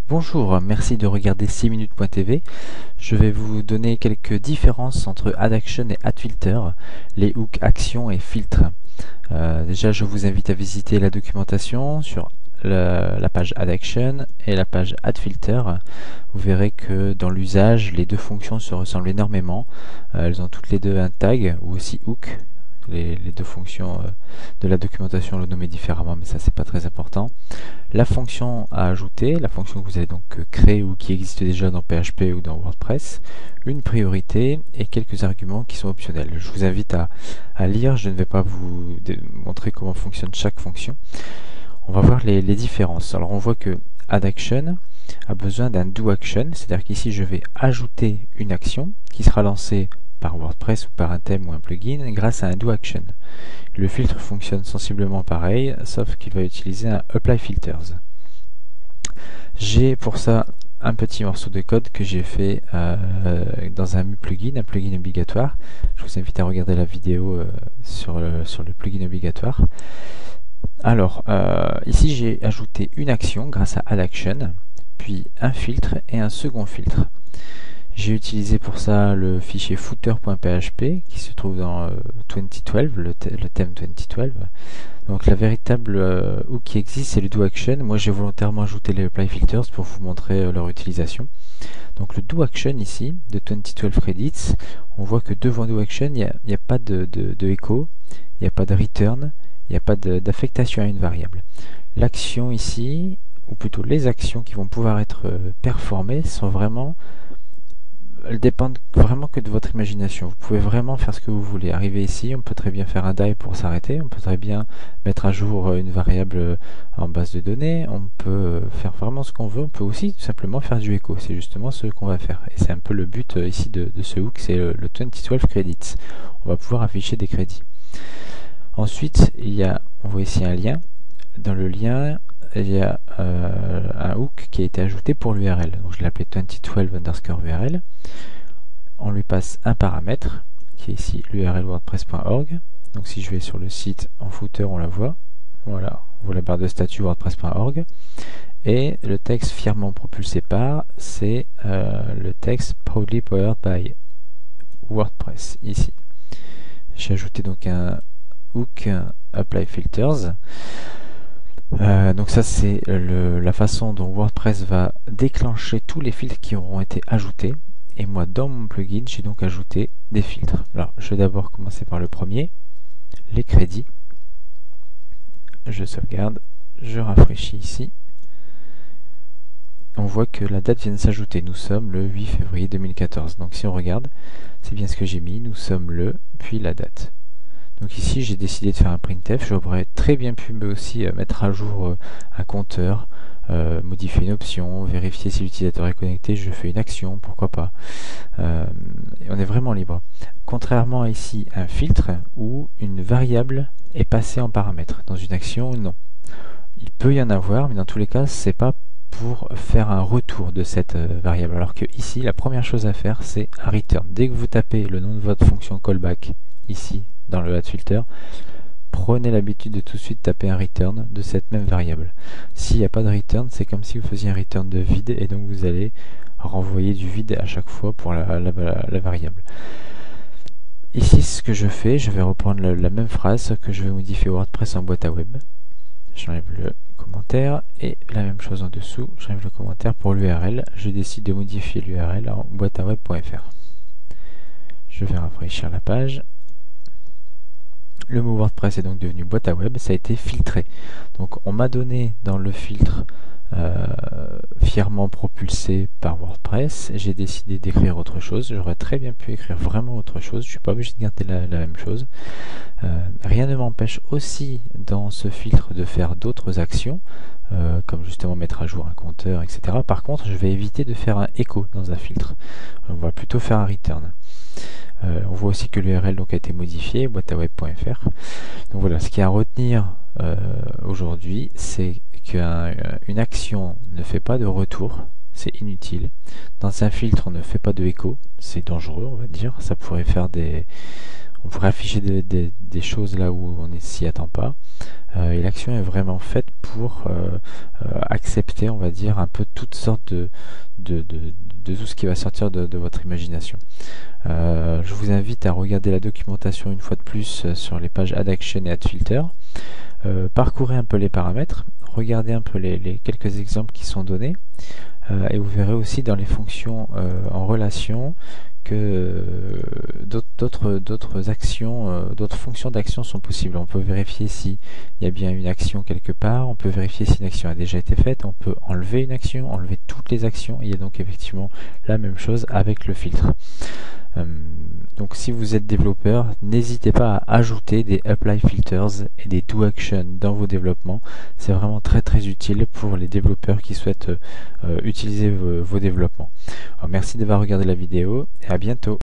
Bonjour, merci de regarder 6minutes.tv. Je vais vous donner quelques différences entre AddAction et AddFilter, les hooks actions et filtres. Déjà, je vous invite à visiter la documentation sur la page AddAction et la page AddFilter. Vous verrez que dans l'usage, les deux fonctions se ressemblent énormément. Elles ont toutes les deux un tag ou aussi hook. Les deux fonctions de la documentation le nomment différemment, mais ça c'est pas très important. La fonction à ajouter, la fonction que vous allez donc créer ou qui existe déjà dans PHP ou dans WordPress, une priorité et quelques arguments qui sont optionnels. Je vous invite à lire, je ne vais pas vous montrer comment fonctionne chaque fonction. On va voir les différences. Alors on voit que AddAction a besoin d'un DoAction, c'est-à-dire qu'ici je vais ajouter une action qui sera lancée par WordPress ou par un thème ou un plugin grâce à un DoAction. Le filtre fonctionne sensiblement pareil, sauf qu'il va utiliser un Apply Filters. J'ai pour ça un petit morceau de code que j'ai fait dans un plugin obligatoire. Je vous invite à regarder la vidéo sur le plugin obligatoire. Alors, ici j'ai ajouté une action grâce à AddAction, puis un filtre et un second filtre. J'ai utilisé pour ça le fichier footer.php qui se trouve dans 2012, le thème 2012. Donc la véritable hook qui existe, c'est le DoAction. Moi j'ai volontairement ajouté les Apply Filters pour vous montrer leur utilisation. Donc le DoAction ici, de 2012 credits, on voit que devant DoAction, il n'y a pas de echo, il n'y a pas de return, il n'y a pas d'affectation à une variable. L'action ici, ou plutôt les actions qui vont pouvoir être performées, elles dépendent vraiment que de votre imagination. Vous pouvez vraiment faire ce que vous voulez. Arriver ici, on peut très bien faire un die pour s'arrêter, on peut très bien mettre à jour une variable en base de données, on peut faire vraiment ce qu'on veut, on peut aussi tout simplement faire du echo. C'est justement ce qu'on va faire. Et c'est un peu le but ici de ce hook, c'est le 2012 credits. On va pouvoir afficher des crédits. Ensuite, on voit ici un lien. Dans le lien, il y a un hook qui a été ajouté pour l'URL. Donc je l'ai appelé 2012_URL. On lui passe un paramètre qui est ici l'URL wordpress.org. Donc si je vais sur le site en footer, on la voit. Voilà, on voit la barre de statut wordpress.org. Et le texte fièrement propulsé par, c'est le texte proudly powered by WordPress ici. J'ai ajouté donc un hook Apply Filters. Donc ça c'est la façon dont WordPress va déclencher tous les filtres qui auront été ajoutés. Et moi dans mon plugin j'ai donc ajouté des filtres. Alors je vais d'abord commencer par le premier, les crédits. Je sauvegarde, je rafraîchis ici. On voit que la date vient de s'ajouter. Nous sommes le 8 février 2014. Donc si on regarde, c'est bien ce que j'ai mis. Nous sommes le, puis la date. Donc ici j'ai décidé de faire un printf. J'aurais très bien pu aussi mettre à jour un compteur, modifier une option, vérifier si l'utilisateur est connecté, je fais une action, pourquoi pas. On est vraiment libre. Contrairement à ici un filtre où une variable est passée en paramètre. Dans une action, non. Il peut y en avoir, mais dans tous les cas, c'est pas pour faire un retour de cette variable. Alors que ici, la première chose à faire, c'est un return. Dès que vous tapez le nom de votre fonction callback ici, dans le AddFilter, prenez l'habitude de tout de suite taper un return de cette même variable. S'il n'y a pas de return, c'est comme si vous faisiez un return de vide et donc vous allez renvoyer du vide à chaque fois pour la variable. Ici, ce que je fais, je vais reprendre la même phrase que je vais modifier WordPress en boîte à web. J'enlève le commentaire et la même chose en dessous, j'enlève le commentaire pour l'URL. Je décide de modifier l'URL en boîteaweb.fr. Je vais rafraîchir la page. Le mot WordPress est donc devenu boîte à web, ça a été filtré. Donc on m'a donné dans le filtre fièrement propulsé par WordPress, j'ai décidé d'écrire autre chose. J'aurais très bien pu écrire vraiment autre chose, je ne suis pas obligé de garder la même chose. Rien ne m'empêche aussi dans ce filtre de faire d'autres actions, comme justement mettre à jour un compteur, etc. Par contre, je vais éviter de faire un echo dans un filtre. On va plutôt faire un return. On voit aussi que l'URL a été modifié, boîteaweb.fr. Donc voilà, ce qu'il y a à retenir aujourd'hui, c'est qu'une action ne fait pas de retour, c'est inutile. Dans un filtre, on ne fait pas de echo, c'est dangereux, on va dire. Ça pourrait faire on pourrait afficher des choses là où on ne s'y attend pas. Et l'action est vraiment faite pour accepter, on va dire, un peu toutes sortes de tout ce qui va sortir de votre imagination. Je vous invite à regarder la documentation une fois de plus sur les pages AddAction et AddFilter. Parcourez un peu les paramètres, regardez un peu les quelques exemples qui sont donnés, et vous verrez aussi dans les fonctions en relation que d'autres actions, d'autres fonctions d'action sont possibles. On peut vérifier s'il y a bien une action quelque part, on peut vérifier si une action a déjà été faite, on peut enlever une action, enlever toutes les actions. Il y a donc effectivement la même chose avec le filtre. Donc si vous êtes développeur, n'hésitez pas à ajouter des apply filters et des do action dans vos développements. C'est vraiment très utile pour les développeurs qui souhaitent utiliser vos développements. Alors, merci d'avoir regardé la vidéo et à bientôt.